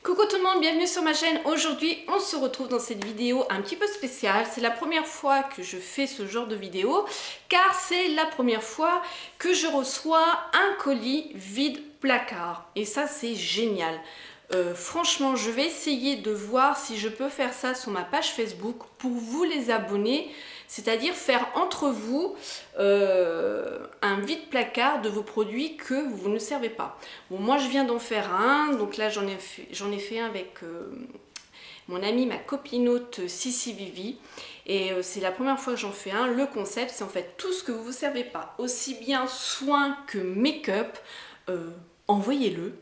Coucou tout le monde, bienvenue sur ma chaîne. Aujourd'hui, on se retrouve dans cette vidéo un petit peu spéciale. C'est la première fois que je fais ce genre de vidéo, car c'est la première fois que je reçois un colis vide placard. Et ça, c'est génial. Franchement, je vais essayer de voir si je peux faire ça sur ma page Facebook pour vous les abonnés. C'est-à-dire faire entre vous un vide placard de vos produits que vous ne servez pas. Bon, moi je viens d'en faire un, donc là j'en ai fait un avec mon amie, ma copinote Sissi Vivi. Et c'est la première fois que j'en fais un. Le concept, c'est en fait tout ce que vous ne servez pas, aussi bien soin que make-up, envoyez-le.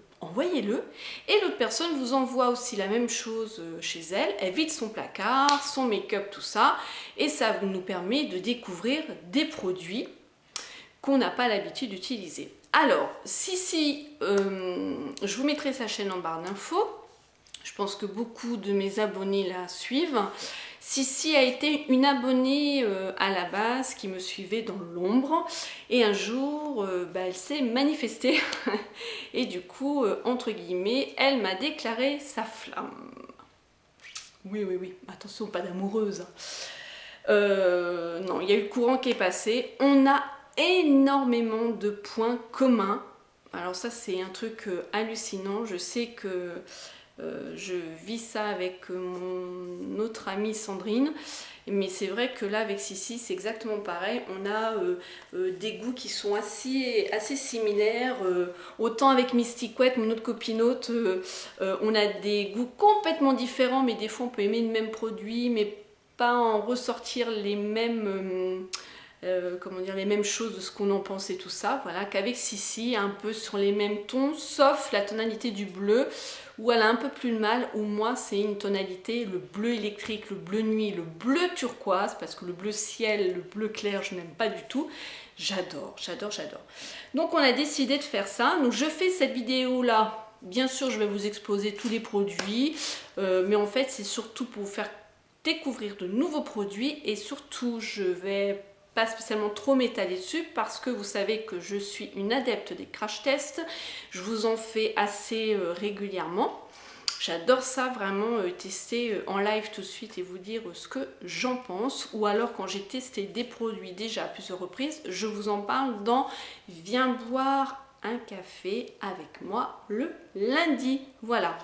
Et l'autre personne vous envoie aussi la même chose chez elle. Elle vide son placard, son make-up, tout ça, et ça nous permet de découvrir des produits qu'on n'a pas l'habitude d'utiliser. Alors, je vous mettrai sa chaîne en barre d'infos. Je pense que beaucoup de mes abonnés la suivent. Sissi a été une abonnée à la base qui me suivait dans l'ombre, et un jour elle s'est manifestée et du coup entre guillemets elle m'a déclaré sa flamme. Oui, attention, pas d'amoureuse. Non, il y a eu le courant qui est passé. On a énormément de points communs. Alors ça c'est un truc hallucinant. Je sais que je vis ça avec mon autre amie Sandrine, mais c'est vrai que là avec Sissi c'est exactement pareil. On a des goûts qui sont assez similaires, autant avec Mystic Wet, mon autre copinote, on a des goûts complètement différents, mais des fois on peut aimer le même produit mais pas en ressortir les mêmes comment dire, les mêmes choses de ce qu'on en pense et tout ça. Voilà, qu'avec Sissi, un peu sur les mêmes tons, sauf la tonalité du bleu, où elle a un peu plus de mal, où moi c'est une tonalité, le bleu électrique, le bleu nuit, le bleu turquoise, parce que le bleu ciel, le bleu clair, je n'aime pas du tout. J'adore. Donc on a décidé de faire ça. Donc je fais cette vidéo là, bien sûr je vais vous exposer tous les produits, mais en fait c'est surtout pour vous faire découvrir de nouveaux produits, et surtout je vais pas spécialement trop m'étaler dessus parce que vous savez que je suis une adepte des crash tests. Je vous en fais assez régulièrement. J'adore ça, vraiment tester en live tout de suite et vous dire ce que j'en pense. Ou alors quand j'ai testé des produits déjà à plusieurs reprises, je vous en parle dans Viens boire un café avec moi le lundi. Voilà.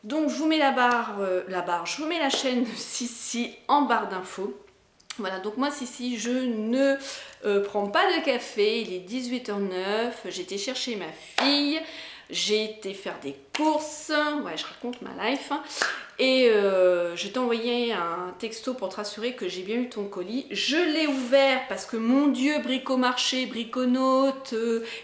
Donc je vous mets je vous mets la chaîne Sissi en barre d'infos. Voilà, donc moi Sissi, je ne prends pas de café, il est 18h09, j'ai été chercher ma fille, j'ai été faire des courses, ouais je raconte ma life, et je t'ai envoyé un texto pour te rassurer que j'ai bien eu ton colis. Je l'ai ouvert parce que mon Dieu, Bricomarché, Briconote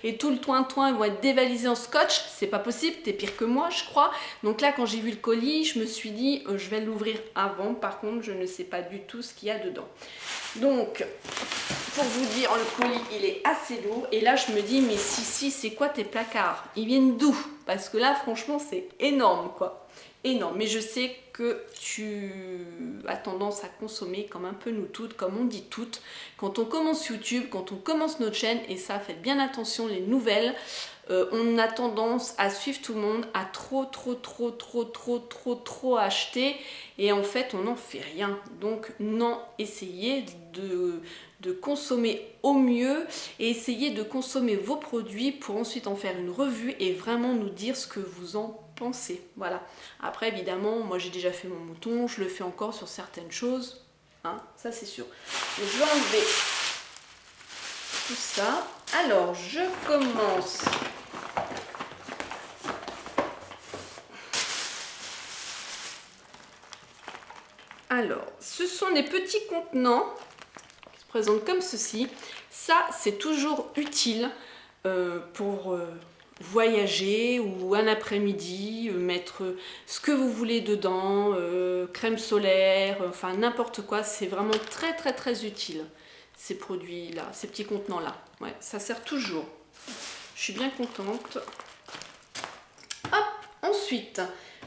et tout le toin-toin vont être dévalisés en scotch, c'est pas possible, t'es pire que moi je crois. Donc là quand j'ai vu le colis, je me suis dit je vais l'ouvrir avant, par contre je ne sais pas du tout ce qu'il y a dedans. Donc pour vous dire, le colis il est assez lourd, et là je me dis mais Sissi, c'est quoi tes placards? Ils viennent d'où? Parce que là franchement c'est énorme quoi. Énorme, mais je sais que tu as tendance à consommer comme un peu nous toutes, comme on dit toutes, quand on commence YouTube, quand on commence notre chaîne, et ça, faites bien attention, les nouvelles, on a tendance à suivre tout le monde, à trop acheter, et en fait on n'en fait rien. Donc non, essayez de consommer au mieux, et essayez de consommer vos produits pour ensuite en faire une revue et vraiment nous dire ce que vous en pensez. Voilà. Après évidemment, moi j'ai déjà fait mon mouton, je le fais encore sur certaines choses, hein, ça c'est sûr. Donc, je vais enlever tout ça. Alors je commence. Alors, ce sont des petits contenants qui se présentent comme ceci. Ça, c'est toujours utile pour voyager ou un après-midi, mettre ce que vous voulez dedans, crème solaire, enfin n'importe quoi. C'est vraiment très utile, ces produits-là, ces petits contenants-là. Ouais, ça sert toujours. Je suis bien contente. Hop, ensuite,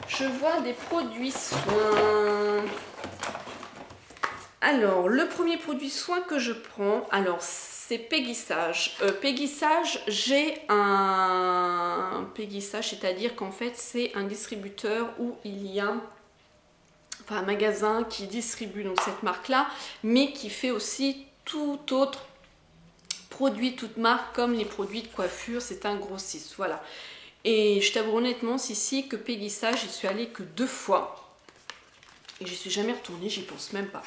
je vois des produits soins. Alors, le premier produit soin que je prends, alors c'est Peggy Sage. Peggy Sage, j'ai un Peggy Sage, c'est-à-dire qu'en fait c'est un distributeur où il y a enfin un magasin qui distribue donc cette marque-là, mais qui fait aussi tout autre produit, toute marque, comme les produits de coiffure, c'est un grossiste, voilà. Et je t'avoue honnêtement, Sissi, que Peggy Sage, j'y suis allée que 2 fois. Et j'y suis jamais retournée, j'y pense même pas.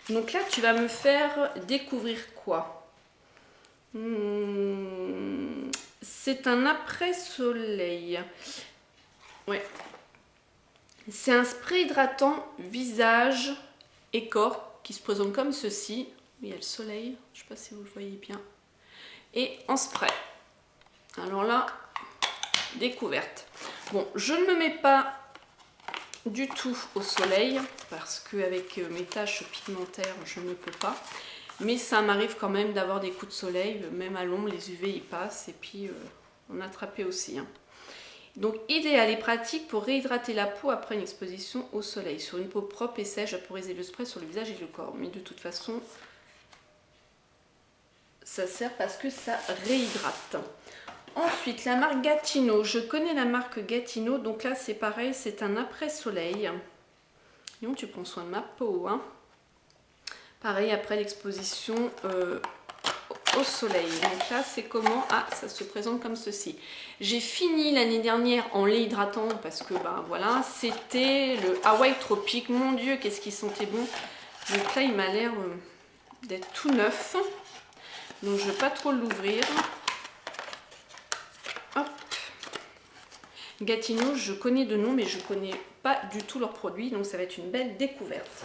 Donc là, tu vas me faire découvrir quoi? C'est un après-soleil. Ouais. C'est un spray hydratant visage et corps qui se présente comme ceci. Il y a le soleil, je ne sais pas si vous le voyez bien. Et en spray. Alors là, découverte. Bon, je ne me mets pas du tout au soleil parce qu'avec mes taches pigmentaires, je ne peux pas. Mais ça m'arrive quand même d'avoir des coups de soleil, même à l'ombre, les UV y passent et puis on attrapait aussi. Hein. Donc idéal et pratique pour réhydrater la peau après une exposition au soleil. Sur une peau propre et sèche, vaporiser le spray sur le visage et le corps. Mais de toute façon, ça sert parce que ça réhydrate. Ensuite, la marque Gatineau. Je connais la marque Gatineau, donc là c'est pareil, c'est un après-soleil. Et tu prends soin de ma peau. Hein. Pareil après l'exposition au soleil. Donc là c'est comment? Ah, ça se présente comme ceci. J'ai fini l'année dernière en lait hydratant parce que ben voilà, c'était le Hawaii Tropique. Mon Dieu, qu'est-ce qu'il sentait bon. Donc là il m'a l'air d'être tout neuf. Donc je ne vais pas trop l'ouvrir. Hop. Gatineau, je connais de nom, mais je ne connais pas du tout leurs produits, donc ça va être une belle découverte.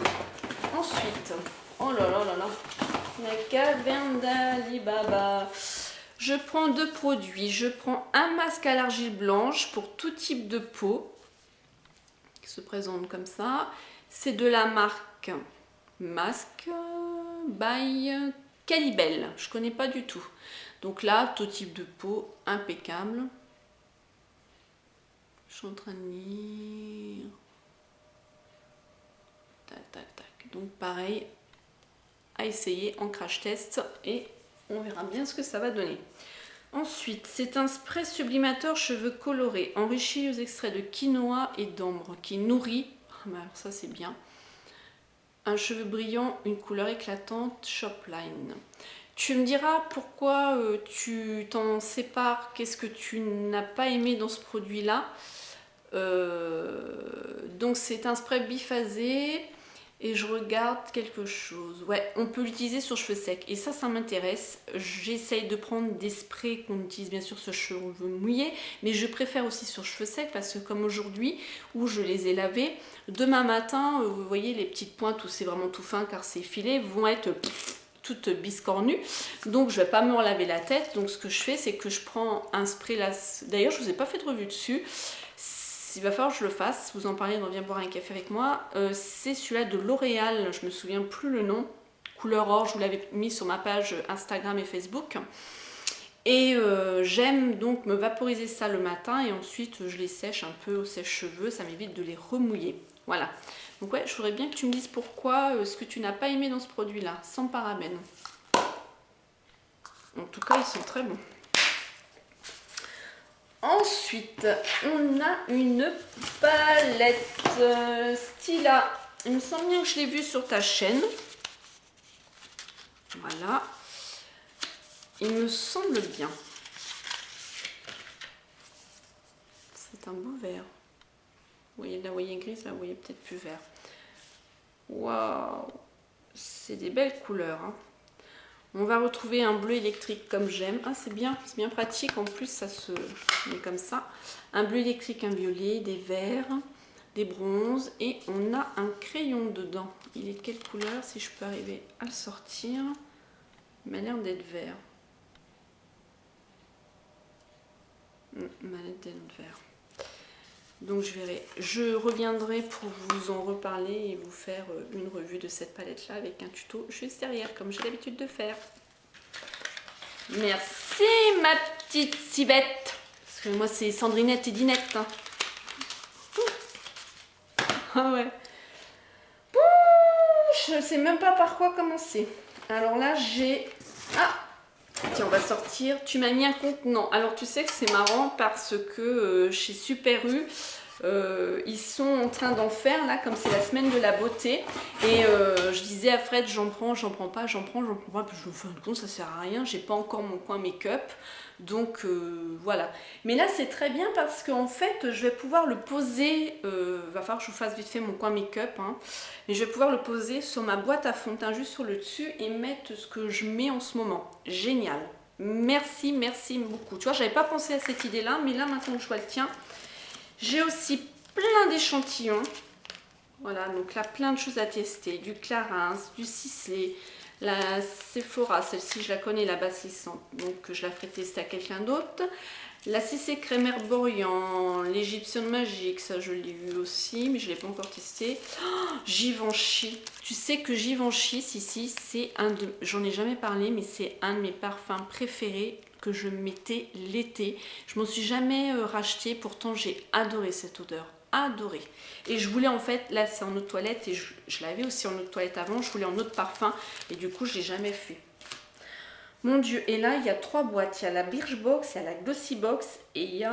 Ensuite, oh là là là là, la caverne d'Ali Baba. Je prends 2 produits. Je prends un masque à l'argile blanche pour tout type de peau, qui se présente comme ça. C'est de la marque Masque by Calibel. Je connais pas du tout. Donc là, tout type de peau, impeccable. Je suis en train de lire. Tac, tac, tac. Donc pareil, à essayer en crash test et on verra bien ce que ça va donner. Ensuite, c'est un spray sublimateur cheveux colorés, enrichi aux extraits de quinoa et d'ambre, qui nourrit, alors ça c'est bien, un cheveu brillant, une couleur éclatante, Shopline. Tu me diras pourquoi tu t'en sépares, qu'est-ce que tu n'as pas aimé dans ce produit-là. Donc c'est un spray biphasé et je regarde quelque chose. Ouais, on peut l'utiliser sur cheveux secs et ça m'intéresse. J'essaye de prendre des sprays qu'on utilise bien sûr sur cheveux mouillés, mais je préfère aussi sur cheveux secs parce que comme aujourd'hui où je les ai lavés, demain matin, vous voyez les petites pointes où c'est vraiment tout fin car c'est filé vont être toute biscornue, donc je vais pas me laver la tête. Donc ce que je fais, c'est que je prends un spray là. D'ailleurs je vous ai pas fait de revue dessus, il va falloir que je le fasse, vous en parlez dans Viens boire un café avec moi. C'est celui-là de L'Oréal, je me souviens plus le nom, couleur or, je vous l'avais mis sur ma page Instagram et Facebook. Et j'aime donc me vaporiser ça le matin et ensuite je les sèche un peu au sèche-cheveux, ça m'évite de les remouiller. Voilà. Donc ouais, je voudrais bien que tu me dises pourquoi, ce que tu n'as pas aimé dans ce produit-là, sans parabènes. En tout cas, ils sont très bons. Ensuite, on a une palette Stila. Il me semble bien que je l'ai vue sur ta chaîne. Voilà. Il me semble bien. C'est un beau vert. Vous voyez, là, vous voyez grise, là, vous voyez peut-être plus vert. Waouh! C'est des belles couleurs. Hein. On va retrouver un bleu électrique comme j'aime. Ah, c'est bien pratique. En plus, ça se met comme ça. Un bleu électrique, un violet, des verts, des bronzes. Et on a un crayon dedans. Il est de quelle couleur? Si je peux arriver à le sortir. Il m'a l'air d'être vert. Il m'a l'air d'être vert. Donc je verrai. Je reviendrai pour vous en reparler et vous faire une revue de cette palette là avec un tuto juste derrière comme j'ai l'habitude de faire. Merci ma petite Civette. Parce que moi c'est Sandrinette et Dinette. Hein. Ah ouais. Je sais même pas par quoi commencer. Alors là j'ai... Ah, Tiens, on va sortir. Tu m'as mis un contenant. Alors tu sais que c'est marrant parce que chez Super U, ils sont en train d'en faire là, comme c'est la semaine de la beauté. Et je disais à Fred, j'en prends pas, j'en prends pas. Puis je me fais compte, ça sert à rien. J'ai pas encore mon coin make-up. Donc voilà. Mais là c'est très bien parce qu'en fait je vais pouvoir le poser. Va falloir que je vous fasse vite fait mon coin make-up. Hein, mais je vais pouvoir le poser sur ma boîte à fond de teint juste sur le dessus et mettre ce que je mets en ce moment. Génial. Merci, merci beaucoup. Tu vois, j'avais pas pensé à cette idée-là, mais là maintenant que je vois le tien, j'ai aussi plein d'échantillons. Voilà, donc là plein de choses à tester. Du Clarins, du Sisley, la Sephora, celle-ci je la connais, la bassissante, donc je la ferai tester à quelqu'un d'autre. La CC Crème Herborian, l'Égyptienne Magique, ça je l'ai vu aussi, mais je ne l'ai pas encore testé. Oh, Givenchy, tu sais que Givenchy, ici, c'est un de... J'en ai jamais parlé, mais c'est un de mes parfums préférés que je mettais l'été. Je m'en suis jamais racheté, pourtant j'ai adoré cette odeur. Adoré. Et je voulais en fait, là c'est en eau de toilette et je l'avais aussi en eau de toilette avant, je voulais en eau de parfum et du coup je l'ai jamais fait. Mon Dieu, et là il y a 3 boîtes, il y a la Birchbox, il y a la Glossybox et il y a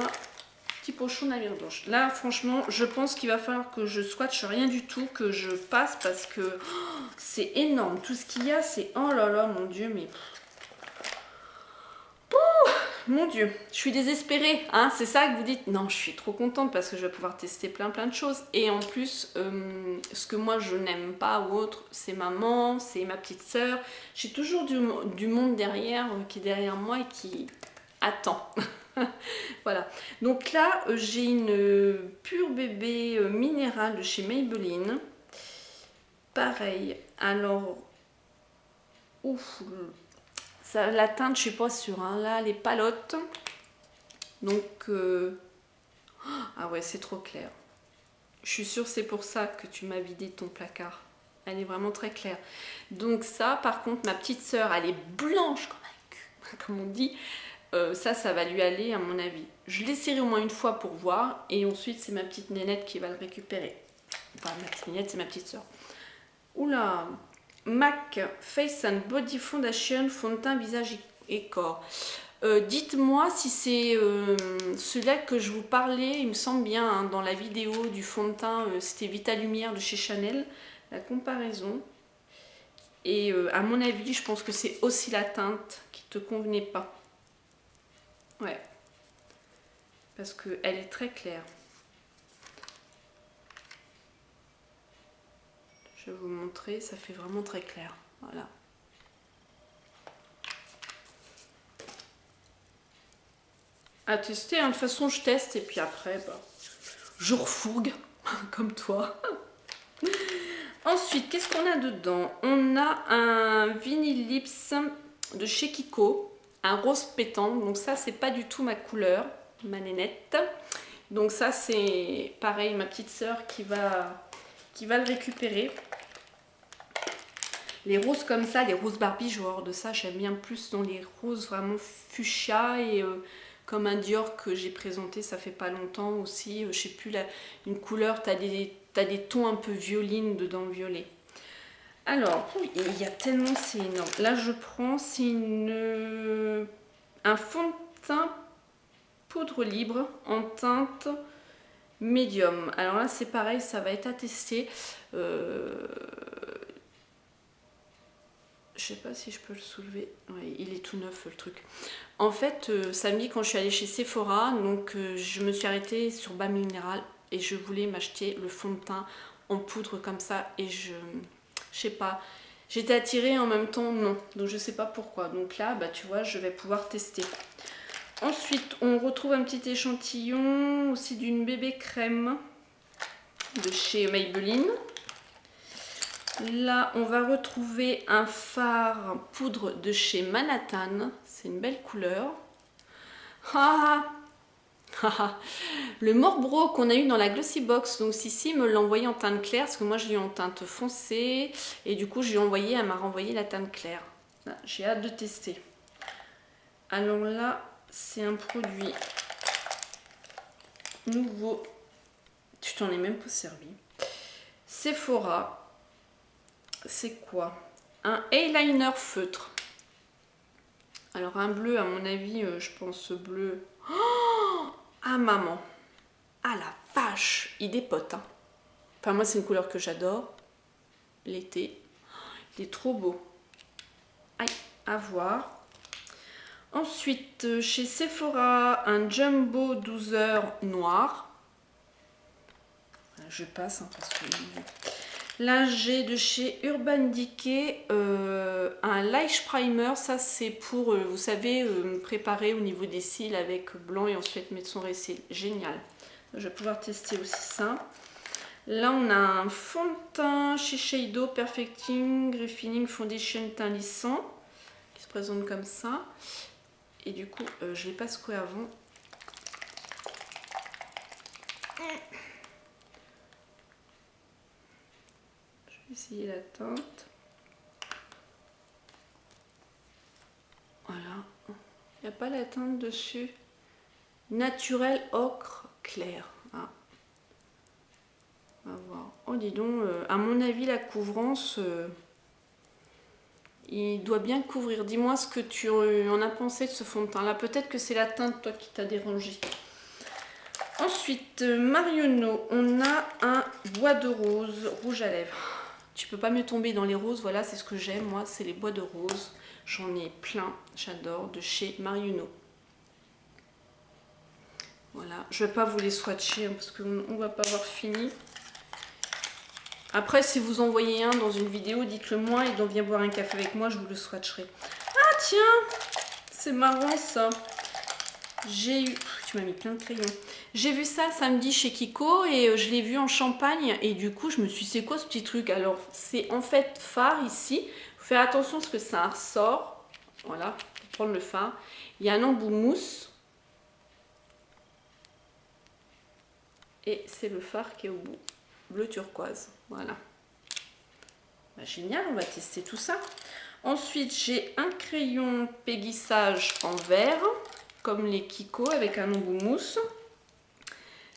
petit pochon de la Mire Blanche. Là franchement je pense qu'il va falloir que je swatche rien du tout, que je passe parce que oh, c'est énorme, tout ce qu'il y a c'est, oh là là mon Dieu, mais... Mon Dieu, je suis désespérée, hein, c'est ça que vous dites? Non, je suis trop contente parce que je vais pouvoir tester plein de choses. Et en plus, ce que moi je n'aime pas ou autre, c'est maman, c'est ma petite sœur. J'ai toujours du monde derrière, qui est derrière moi et qui attend. Voilà. Donc là, j'ai une pure bébé minérale de chez Maybelline. Pareil, alors... Ouf, ça, la teinte, je suis pas sûre. Hein. Là, les palottes. Donc, ah ouais, c'est trop clair. Je suis sûre c'est pour ça que tu m'as vidé ton placard. Elle est vraiment très claire. Donc ça, par contre, ma petite sœur, elle est blanche comme un cul, comme on dit. Ça va lui aller à mon avis. Je l'essaierai au moins une fois pour voir. Et ensuite, c'est ma petite nénette qui va le récupérer. Enfin, ma petite nénette, c'est ma petite sœur. Oula! MAC Face and Body Foundation, fond de teint visage et corps. Dites-moi si c'est celui-là que je vous parlais, il me semble bien, hein, dans la vidéo du fond de teint, c'était Vita Lumière de chez Chanel, la comparaison. Et à mon avis, je pense que c'est aussi la teinte qui te convenait pas. Ouais. Parce qu'elle est très claire. Je vais vous montrer, ça fait vraiment très clair. Voilà. À tester, hein. De toute façon je teste et puis après bah, je refourgue comme toi. Ensuite, qu'est-ce qu'on a dedans? On a un Vinyl Lips de chez Kiko, un rose pétant, donc ça c'est pas du tout ma couleur, ma nénette. Donc ça c'est pareil, ma petite sœur qui va le récupérer. Les roses comme ça, les roses Barbie, je vois de ça, j'aime bien plus dans les roses vraiment fuchsia et comme un Dior que j'ai présenté, ça fait pas longtemps aussi, je sais plus, une couleur, t'as des tons un peu violines dedans, violet. Alors, il y a tellement, c'est énorme. Là, je prends, c'est un fond de teint poudre libre en teinte médium. Alors là, c'est pareil, ça va être à tester. Je sais pas si je peux le soulever. Ouais, il est tout neuf le truc. En fait, samedi quand je suis allée chez Sephora, donc je me suis arrêtée sur bas minéral et je voulais m'acheter le fond de teint en poudre comme ça et je sais pas. J'étais attirée en même temps non. Donc je sais pas pourquoi. Donc là, bah tu vois, je vais pouvoir tester. Ensuite, on retrouve un petit échantillon aussi d'une bébé crème de chez Maybelline. Là, on va retrouver un fard poudre de chez Manhattan. C'est une belle couleur. Le Morbro qu'on a eu dans la Glossybox. Donc, Sissi me l'a envoyé en teinte claire parce que moi, je l'ai en teinte foncée. Et du coup, je lui ai envoyé, elle m'a renvoyé la teinte claire. J'ai hâte de tester. Alors là, c'est un produit nouveau. Tu t'en es même pas servi. Sephora. C'est quoi? Un eyeliner feutre. Alors un bleu, à mon avis, je pense bleu. Oh, ah maman. Ah la vache, il dépote. Hein. Enfin moi c'est une couleur que j'adore. L'été. Il est trop beau. Aïe, à voir. Ensuite, chez Sephora, un Jumbo 12 heures noir. Je passe hein, parce que... Là, j'ai de chez Urban Decay un Lash Primer. Ça, c'est pour, vous savez, préparer au niveau des cils avec blanc et ensuite mettre son récil. Génial. Je vais pouvoir tester aussi ça. Là, on a un fond de teint chez Shiseido Perfecting Refining Foundation teint lissant qui se présente comme ça. Et du coup, je l'ai pas secoué avant. Je vais essayer la teinte. Voilà. Il n'y a pas la teinte dessus. Naturel ocre clair. Ah. On va voir. Oh, dis donc, à mon avis, la couvrance, il doit bien couvrir. Dis-moi ce que tu en as pensé de ce fond de teint là. Peut-être que c'est la teinte, toi, qui t'a dérangé. Ensuite, Marionneau, on a un bois de rose, rouge à lèvres. Tu peux pas me tomber dans les roses, voilà, c'est ce que j'aime, moi, c'est les bois de rose. J'en ai plein, j'adore, de chez Marionneau. Voilà, je vais pas vous les swatcher hein, parce qu'on va pas avoir fini. Après, si vous en voyez un dans une vidéo, dites-le moi et donc viens boire un café avec moi, je vous le swatcherai. Ah tiens, c'est marrant ça. J'ai eu... Tu m'as mis plein de crayons. J'ai vu ça samedi chez Kiko et je l'ai vu en Champagne et du coup je me suis dit c'est quoi ce petit truc? Alors c'est en fait fard ici. Faut faire attention parce que ça ressort. Voilà, pour prendre le fard. Il y a un embout mousse. Et c'est le fard qui est au bout. Bleu turquoise. Voilà. Bah, génial, on va tester tout ça. Ensuite j'ai un crayon péguissage en vert. Comme les Kiko avec un embout mousse.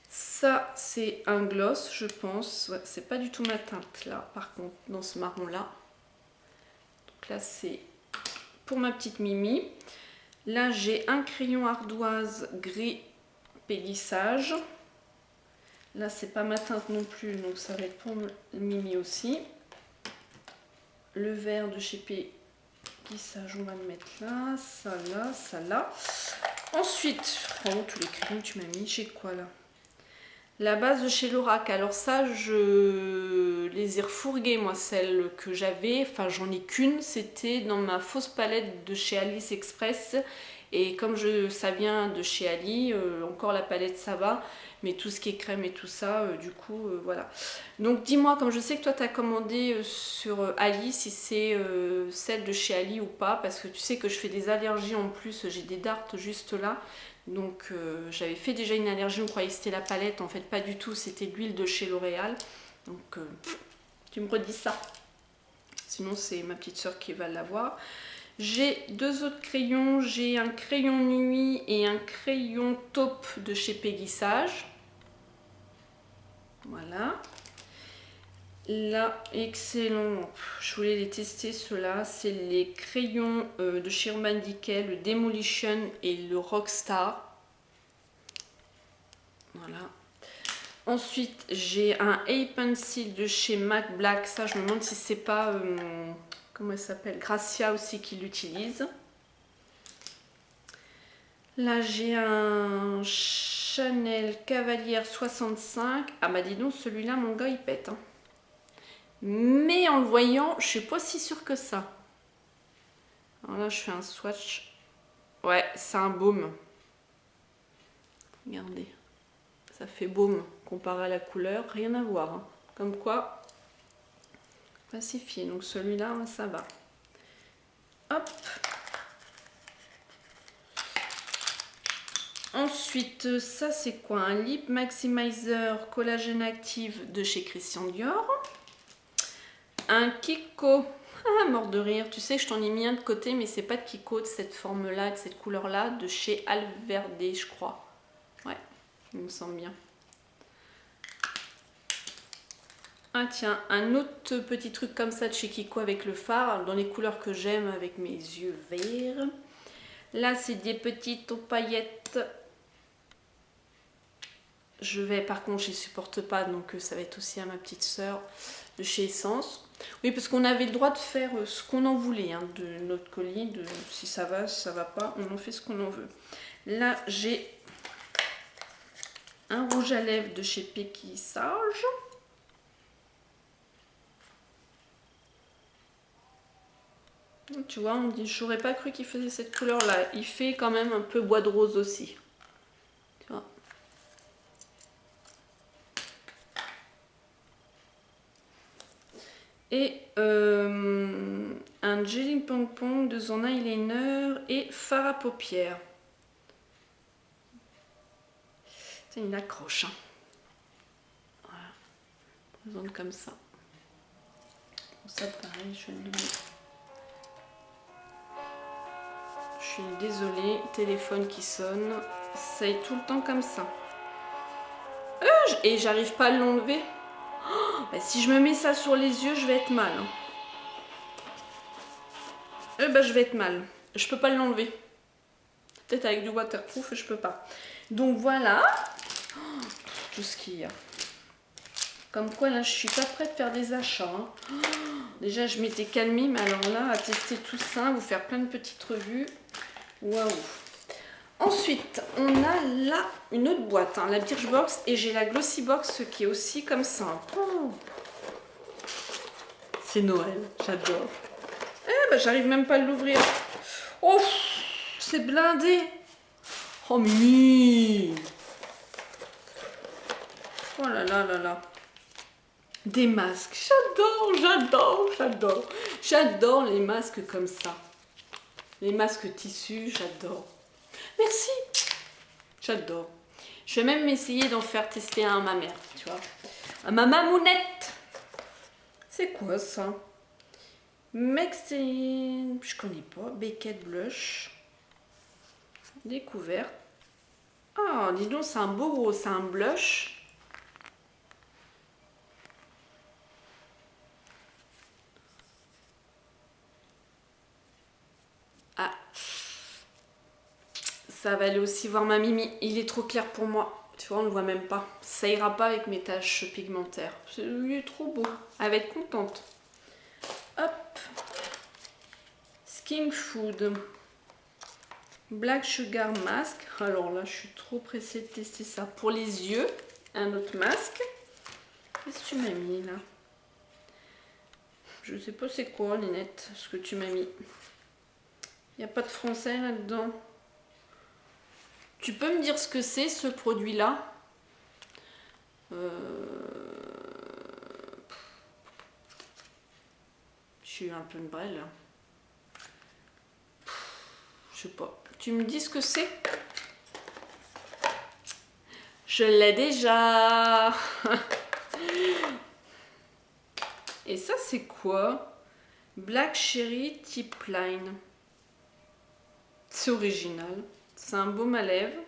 Ça, c'est un gloss, je pense. Ouais, c'est pas du tout ma teinte, là, par contre, dans ce marron-là. Donc là, c'est pour ma petite Mimi. Là, j'ai un crayon ardoise gris péguissage. Là, c'est pas ma teinte non plus, donc ça va être pour Mimi aussi. Le vert de chez Péguissage, on va le mettre là. Ça, là, ça, là. Ensuite, oh, tous les crayons que tu m'as mis, j'ai quoi, là? La base de chez Lorac, alors ça je les ai refourguées moi, celles que j'avais, enfin j'en ai qu'une, c'était dans ma fausse palette de chez Alice Express et comme ça vient de chez Ali, encore la palette ça va, mais tout ce qui est crème et tout ça, du coup voilà. Donc dis-moi, comme je sais que toi tu as commandé sur Ali, si c'est celle de chez Ali ou pas, parce que tu sais que je fais des allergies en plus, j'ai des dards juste là. Donc j'avais fait déjà une allergie, on croyait que c'était la palette, en fait pas du tout, c'était l'huile de chez L'Oréal. Donc tu me redis ça. Sinon c'est ma petite soeur qui va l'avoir. J'ai deux autres crayons, j'ai un crayon nuit et un crayon taupe de chez Péguissage. Voilà. Là, excellent, je voulais les tester ceux-là, c'est les crayons de chez Urban Decay, le Demolition et le Rockstar. Voilà. Ensuite, j'ai un A-Pencil de chez MAC Black, ça je me demande si c'est pas, comment elle s'appelle, Gracia aussi qui l'utilise. Là, j'ai un Chanel Cavalier 65, ah bah dis donc, celui-là, mon gars, il pète, hein. Mais en le voyant, je suis pas si sûre que ça. Alors là, je fais un swatch. Ouais, c'est un baume. Regardez. Ça fait baume comparé à la couleur. Rien à voir. Hein. Comme quoi, pacifié. Donc celui-là, ça va. Hop. Ensuite, ça c'est quoi? Un Lip Maximizer Collagène Active de chez Christian Dior. Un Kiko, ah, mort de rire, tu sais je t'en ai mis un de côté mais c'est pas de Kiko de cette forme là, de cette couleur là, de chez Alverde je crois. Ouais, il me semble bien. Ah tiens, un autre petit truc comme ça de chez Kiko avec le fard, dans les couleurs que j'aime avec mes yeux verts. Là, c'est des petites paillettes. Par contre, je les supporte pas, donc ça va être aussi à ma petite sœur de chez Essence. Oui, parce qu'on avait le droit de faire ce qu'on en voulait, hein, de notre colis, si ça va, si ça va pas, on en fait ce qu'on en veut. Là, j'ai un rouge à lèvres de chez Pékissage. Tu vois, j'aurais pas cru qu'il faisait cette couleur-là. Il fait quand même un peu bois de rose aussi. Tu vois. Et un Jelly Pong Pong de Zona Eyeliner et fard à paupières. C'est une accroche. Hein. Voilà. Présente comme ça. Bon, ça, pareil, je vais le donner. Je suis désolée, téléphone qui sonne. Ça est tout le temps comme ça. Et j'arrive pas à l'enlever. Oh, bah, si je me mets ça sur les yeux, je vais être mal. Hein. Bah, je vais être mal. Je peux pas l'enlever. Peut-être avec du waterproof, je peux pas. Donc voilà. Oh, tout ce qu'il y a. Comme quoi, là, je suis pas prête de faire des achats. Hein. Oh, déjà, je m'étais calmée, mais alors là, à tester tout ça, vous faire plein de petites revues. Waouh. Ensuite, on a là une autre boîte, hein, la Birchbox, et j'ai la Glossybox qui est aussi comme ça. Oh. C'est Noël, j'adore. Eh ben, j'arrive même pas à l'ouvrir. Oh, c'est blindé. Oh, Mimi. Oh là là là là. Des masques. J'adore, j'adore, j'adore. J'adore les masques comme ça. Les masques tissus, j'adore. Merci. J'adore. Je vais même essayer d'en faire tester un à ma mère, tu vois. À ma mamounette. C'est quoi ça? Je connais pas. Beckett Blush. Découverte. Ah, dis donc, c'est un beau gros, c'est un blush. Ah. Ça va aller aussi voir ma Mimi. Il est trop clair pour moi. Tu vois, on ne le voit même pas. Ça ira pas avec mes taches pigmentaires. Il est trop beau. Elle va être contente. Hop. Skin Food. Black Sugar Mask. Alors là, je suis trop pressée de tester ça. Pour les yeux, un autre masque. Qu'est-ce que tu m'as mis là? Je sais pas c'est quoi, Linette, ce que tu m'as mis. Il n'y a pas de français là-dedans. Tu peux me dire ce que c'est, ce produit-là? Je suis un peu une brêle. Je sais pas. Tu me dis ce que c'est? Je l'ai déjà. Et ça, c'est quoi? Black Cherry Tip Line. C'est original. C'est un baume à lèvres.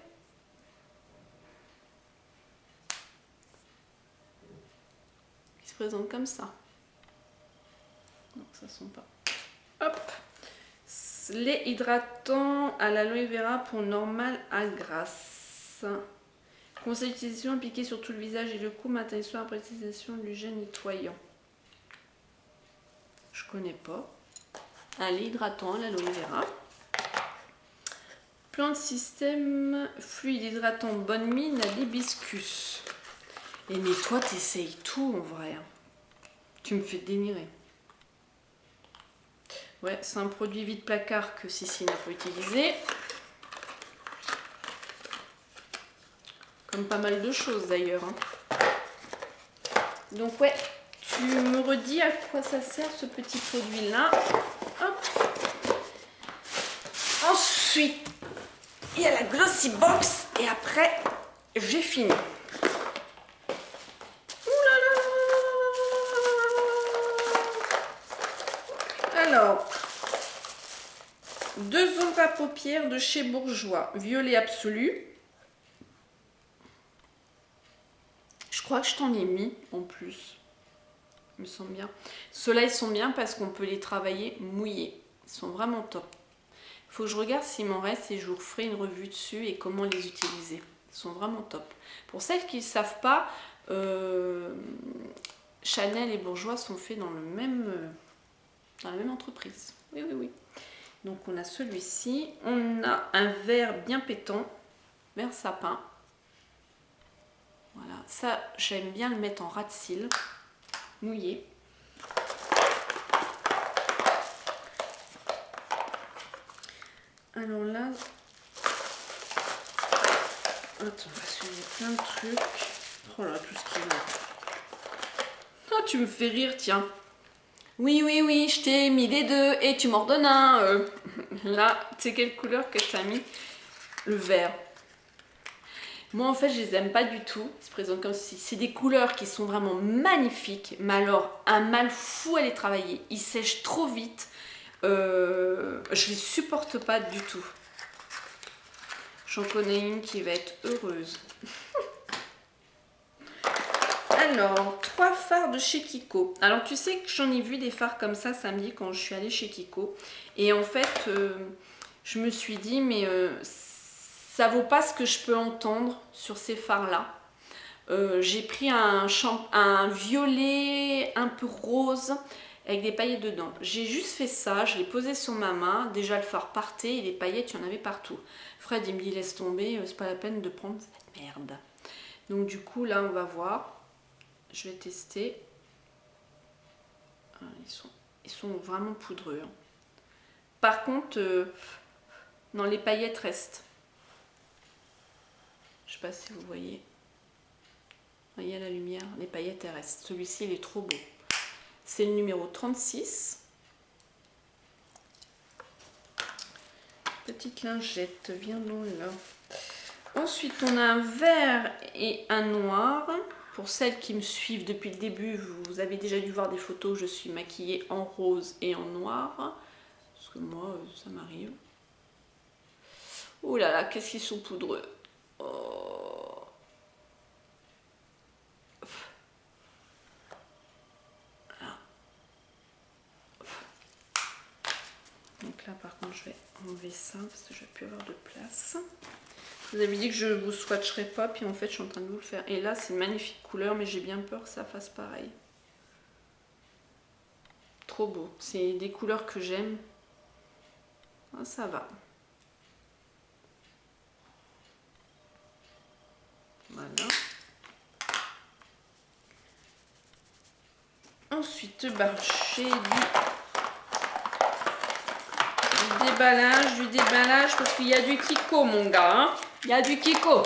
Qui se présente comme ça. Non, ça sent pas. Hop. Lait hydratant à l'aloe vera pour normal à grasse. Conseil d'utilisation appliqué sur tout le visage et le cou. Matin et soir après utilisation du gel nettoyant. Je connais pas. Un lait hydratant à l'aloe vera. Plant système fluide hydratant bonne mine à l'hibiscus. Et mais toi, t'essayes tout en vrai. Tu me fais délirer. Ouais, c'est un produit vide placard que Sissi n'a pas utilisé. Comme pas mal de choses d'ailleurs. Hein. Donc ouais, tu me redis à quoi ça sert ce petit produit-là. Hop. Ensuite, il y a la Glossybox et après, j'ai fini. Alors, 2 ombres à paupières de chez Bourjois, violet absolu. Je crois que je t'en ai mis en plus. Ils me semblent bien. Ceux-là, ils sont bien parce qu'on peut les travailler mouillés. Ils sont vraiment top. Faut que je regarde s'il m'en reste et je vous ferai une revue dessus et comment les utiliser. Ils sont vraiment top. Pour celles qui ne savent pas, Chanel et Bourjois sont faits dans la même entreprise. Oui, oui, oui. Donc on a celui-ci. On a un vert bien pétant, vert sapin. Voilà, ça j'aime bien le mettre en ras de cils, mouillé. Alors là, attends, parce qu'il y a plein de trucs. Oh là, tout ce qu'il y a. Ah, tu me fais rire, tiens. Oui, oui, oui, je t'ai mis les deux et tu m'en redonnes un. Là, c'est quelle couleur que tu as mis? Le vert. Moi, en fait, je les aime pas du tout. Ils se présentent comme si c'est des couleurs qui sont vraiment magnifiques. Mais alors, un mal fou à les travailler. Ils sèchent trop vite. Je les supporte pas du tout. J'en connais une qui va être heureuse. Alors, 3 fards de chez Kiko. Alors, tu sais que j'en ai vu des fards comme ça samedi quand je suis allée chez Kiko. Et en fait, je me suis dit, mais ça vaut pas ce que je peux entendre sur ces fards-là. J'ai pris un violet un peu rose avec des paillettes dedans. J'ai juste fait ça, je l'ai posé sur ma main. Déjà, le fard partait et les paillettes, il y en avait partout. Fred, il me dit, laisse tomber, c'est pas la peine de prendre cette merde. Donc, du coup, là, on va voir. Je vais tester. Ah, ils sont vraiment poudreux. Hein. Par contre, non, les paillettes restent. Je sais pas si vous voyez. Voyez la lumière, les paillettes elles restent. Celui-ci, il est trop beau. C'est le numéro 36. Petite lingette, viens donc là. Ensuite, on a un vert et un noir. Pour celles qui me suivent depuis le début, vous avez déjà dû voir des photos. Je suis maquillée en rose et en noir. Parce que moi, ça m'arrive. Oh là là, qu'est-ce qu'ils sont poudreux. Oh. Voilà. Donc là, par contre, je vais enlever ça parce que je vais plus avoir de place. Vous avez dit que je vous swatcherai pas, puis en fait je suis en train de vous le faire. Et là c'est une magnifique couleur, mais j'ai bien peur que ça fasse pareil. Trop beau. C'est des couleurs que j'aime. Ah, ça va. Voilà. Ensuite, bah, j'ai du déballage parce qu'il y a du Kiko, mon gars. Hein. Il y a du Kiko.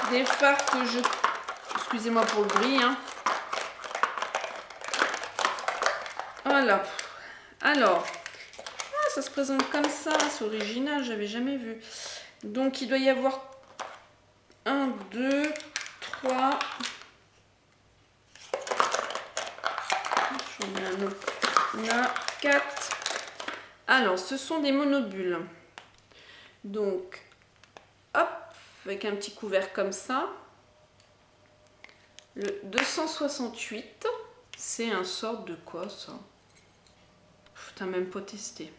Des fards que je... Excusez-moi pour le bruit. Hein. Voilà. Alors, ah, ça se présente comme ça. C'est original, j'avais jamais vu. Donc, il doit y avoir 1, 2, 3. J'en ai un autre. Là, 4. Alors, ce sont des monobules. Donc, hop, avec un petit couvert comme ça. Le 268, c'est un sort de quoi ça? T'as même pas testé.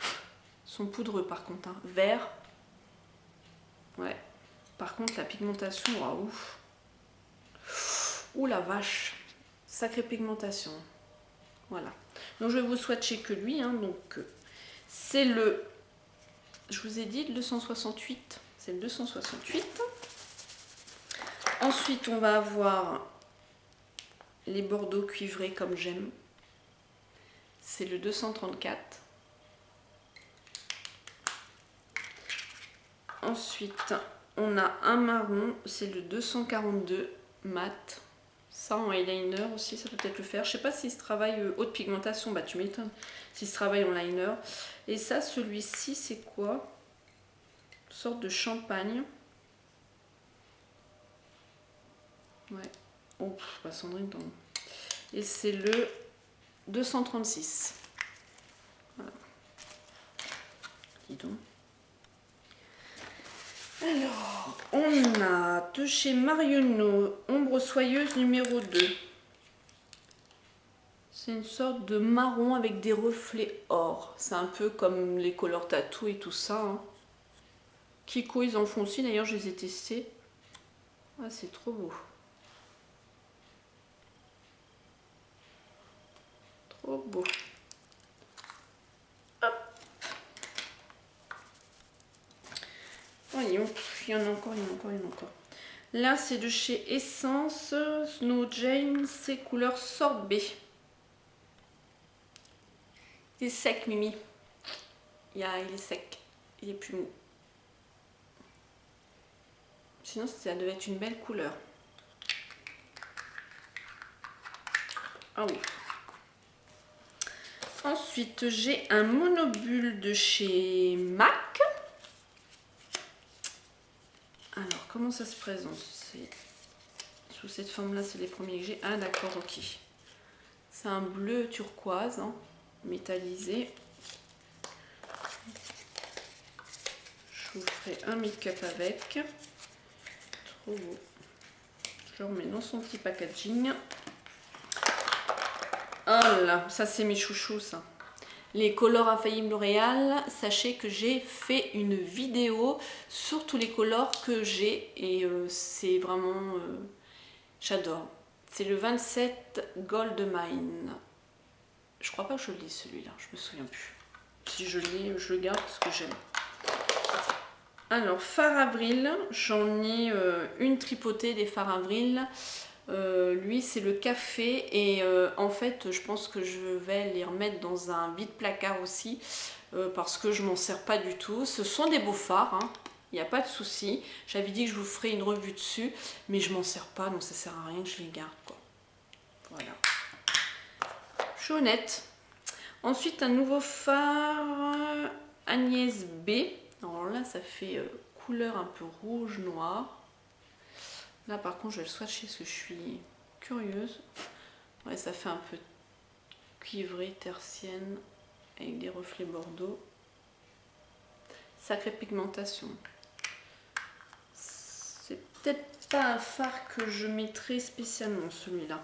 Ils sont poudreux par contre, hein. Vert. Ouais. Par contre, la pigmentation, waouh. Ouh la vache. Sacrée pigmentation. Voilà. Donc je vais vous swatcher que lui. Hein. Donc c'est le... Je vous ai dit le 268. C'est le 268. Ensuite, on va avoir les bordeaux cuivrés comme j'aime. C'est le 234. Ensuite, on a un marron. C'est le 242 mat. Ça en eyeliner aussi, ça peut peut-être le faire. Je sais pas s'il se travaille haute pigmentation. Bah, tu m'étonnes. S'il se travaille en liner. Et ça, celui-ci, c'est quoi? Une sorte de champagne. Ouais. Oh, pas Sandrine, tant. Et c'est le 236. Voilà. Dis donc. Alors, on a de chez Marionneau, ombre soyeuse numéro 2. C'est une sorte de marron avec des reflets or. C'est un peu comme les Color Tattoo et tout ça. Hein. Kiko, ils en font aussi. D'ailleurs, je les ai testés. Ah, c'est trop beau. Trop beau. Hop. Oh, il y en a encore, il y en a encore, il y en a encore. Là, c'est de chez Essence. Snow Jane, c'est couleur sorbet. Il est sec, Mimi. Il est sec. Il est plus mou. Sinon, ça devait être une belle couleur. Ah oui. Ensuite, j'ai un monobule de chez MAC. Alors, comment ça se présente? Sous cette forme-là, c'est les premiers que j'ai. Ah, d'accord, ok. C'est un bleu turquoise, hein, métallisé. Je vous ferai un make-up avec. Trop beau. Je le remets dans son petit packaging. Oh là, ça c'est mes chouchous, ça. Les colors infaillibles L'Oréal, sachez que j'ai fait une vidéo sur tous les colors que j'ai et c'est vraiment... j'adore. C'est le 27 Gold Mine. Je crois pas que je l'ai celui-là, je me souviens plus. Si je l'ai, je le garde parce que j'aime. Alors, Fard Avril, j'en ai une tripotée des Fard Avril. Lui, c'est le café et en fait, je pense que je vais les remettre dans un vide-placard aussi parce que je m'en sers pas du tout. Ce sont des beaux fards, hein. Il n'y a pas de souci. J'avais dit que je vous ferai une revue dessus, mais je m'en sers pas, donc ça sert à rien que je les garde, quoi. Voilà. Je suis honnête. Ensuite, un nouveau fard Agnès B. Alors là, ça fait couleur un peu rouge noir. Là, par contre, je vais le swatcher parce que je suis curieuse. Ouais, ça fait un peu cuivré, tertienne, avec des reflets bordeaux. Sacrée pigmentation. C'est peut-être pas un fard que je mettrai spécialement, celui-là.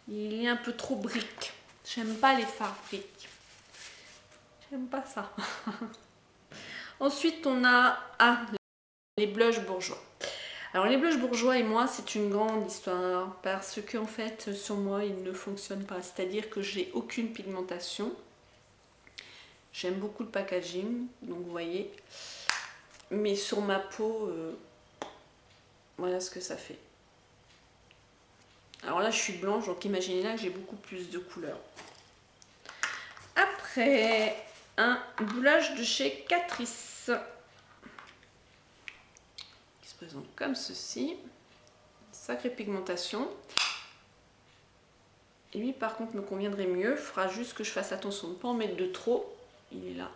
Il est un peu trop brique. J'aime pas les fards briques. J'aime pas ça. Ensuite, on a les blushs bourgeois. Alors les blushs bourgeois et moi, c'est une grande histoire parce que en fait, sur moi, ils ne fonctionnent pas. C'est-à-dire que j'ai aucune pigmentation. J'aime beaucoup le packaging, donc vous voyez. Mais sur ma peau, voilà ce que ça fait. Alors là, je suis blanche, donc imaginez là que j'ai beaucoup plus de couleurs. Après, un blush de chez Catrice. Qui se présente comme ceci. Sacrée pigmentation. Et lui, par contre, me conviendrait mieux. Il faudra juste que je fasse attention de ne pas en mettre de trop. Il est là.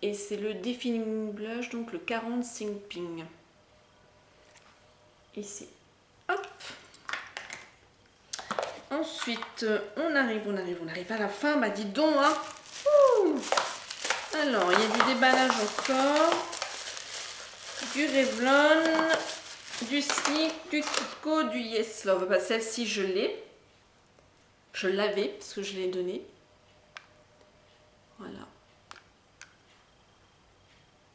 Et c'est le Defining Blush, donc le 40 Ping. Ici. Hop. Ensuite, on arrive à la fin. Bah dis donc, hein. Ouh. Alors, il y a du déballage encore. Du Revlon, du Sneak, du Kiko, du Yes Love. Bah, celle-ci, je l'ai. Je l'avais parce que je l'ai donnée. Voilà.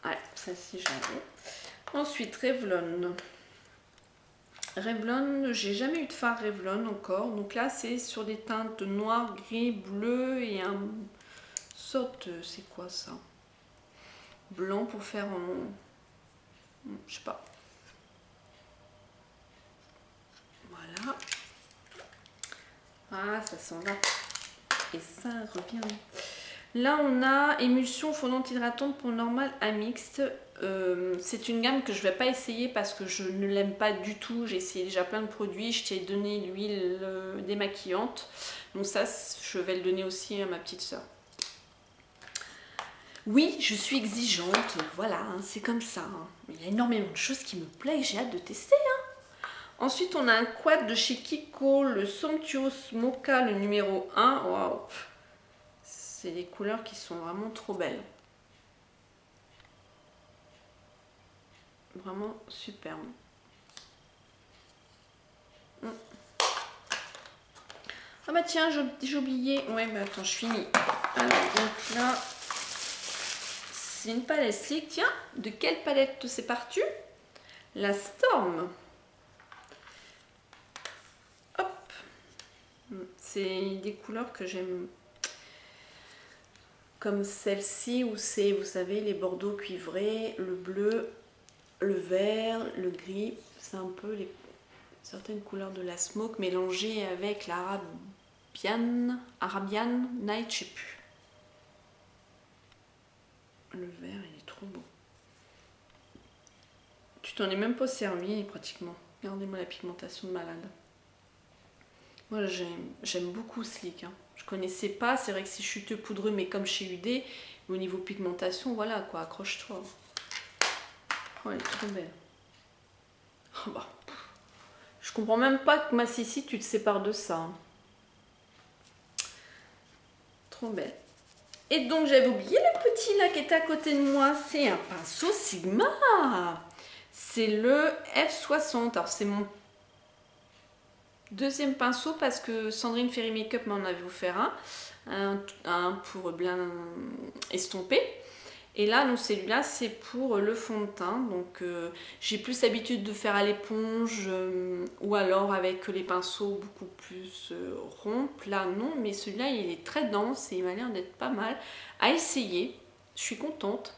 Ouais, celle-ci, j'avais. Ensuite, Revlon. Revlon, j'ai jamais eu de fard Revlon encore. Donc là, c'est sur des teintes noir, gris, bleu et un sorte, c'est quoi ça? Blanc pour faire en... je sais pas. Voilà. Ah, ça s'en va. Et ça revient. Là, on a émulsion fondante hydratante pour normal à mixte. C'est une gamme que je ne vais pas essayer parce que je ne l'aime pas du tout. J'ai essayé déjà plein de produits. Je t'ai donné l'huile démaquillante. Donc ça, je vais le donner aussi à ma petite soeur. Oui, je suis exigeante. Voilà, hein, c'est comme ça. Hein. Il y a énormément de choses qui me plaisent. J'ai hâte de tester. Hein. Ensuite, on a un quad de chez Kiko, le Somptuous Mocha, le numéro 1. Waouh! C'est des couleurs qui sont vraiment trop belles. Vraiment superbe. Ah bah tiens, j'ai oublié. Ouais, bah attends, je finis. Alors, donc là, c'est une palette slick. Tiens, de quelle palette te sépares-tu? La Storm. Hop. C'est des couleurs que j'aime. Comme celle-ci où c'est, vous savez, les bordeaux cuivrés, le bleu, le vert, le gris. C'est un peu certaines couleurs de la smoke mélangées avec Arabian Night, je sais plus. Le vert, il est trop beau. Tu t'en es même pas servi pratiquement. Regardez-moi la pigmentation de malade. Moi j'aime beaucoup Slick. Hein. Je connaissais pas, c'est vrai que c'est chuteux poudreux, mais comme chez UD, au niveau pigmentation, voilà quoi, accroche-toi. Oh, elle est trop belle. Oh, bah. Je comprends même pas que ma Sissi, tu te sépares de ça. Hein. Trop belle. Et donc j'avais oublié le petit là qui était à côté de moi, c'est un pinceau Sigma. C'est le F60. Alors c'est mon deuxième pinceau parce que Sandrine Ferry Makeup m'en avait offert un pour bien estomper. Et là, donc celui-là, c'est pour le fond de teint. Donc j'ai plus l'habitude de faire à l'éponge ou alors avec les pinceaux beaucoup plus ronds. Là, non, mais celui-là, il est très dense et il m'a l'air d'être pas mal à essayer. Je suis contente.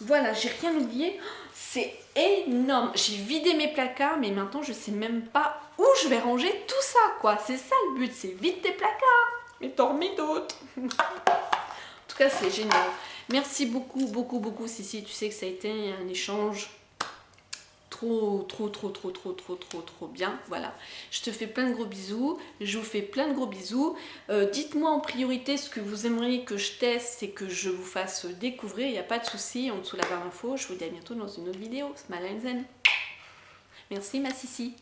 Voilà, j'ai rien oublié. C'est énorme. J'ai vidé mes placards, mais maintenant, je sais même pas où je vais ranger tout ça, quoi. C'est ça le but, c'est vide tes placards. Mais t'en remets d'autres. En tout cas, c'est génial. Merci beaucoup, beaucoup, beaucoup, Sissi. Tu sais que ça a été un échange trop bien. Voilà. Je te fais plein de gros bisous. Je vous fais plein de gros bisous. Dites-moi en priorité ce que vous aimeriez que je teste et que je vous fasse découvrir. Il n'y a pas de souci. En dessous de la barre d'infos. Je vous dis à bientôt dans une autre vidéo. Smile and Zen. Merci, ma Sissi.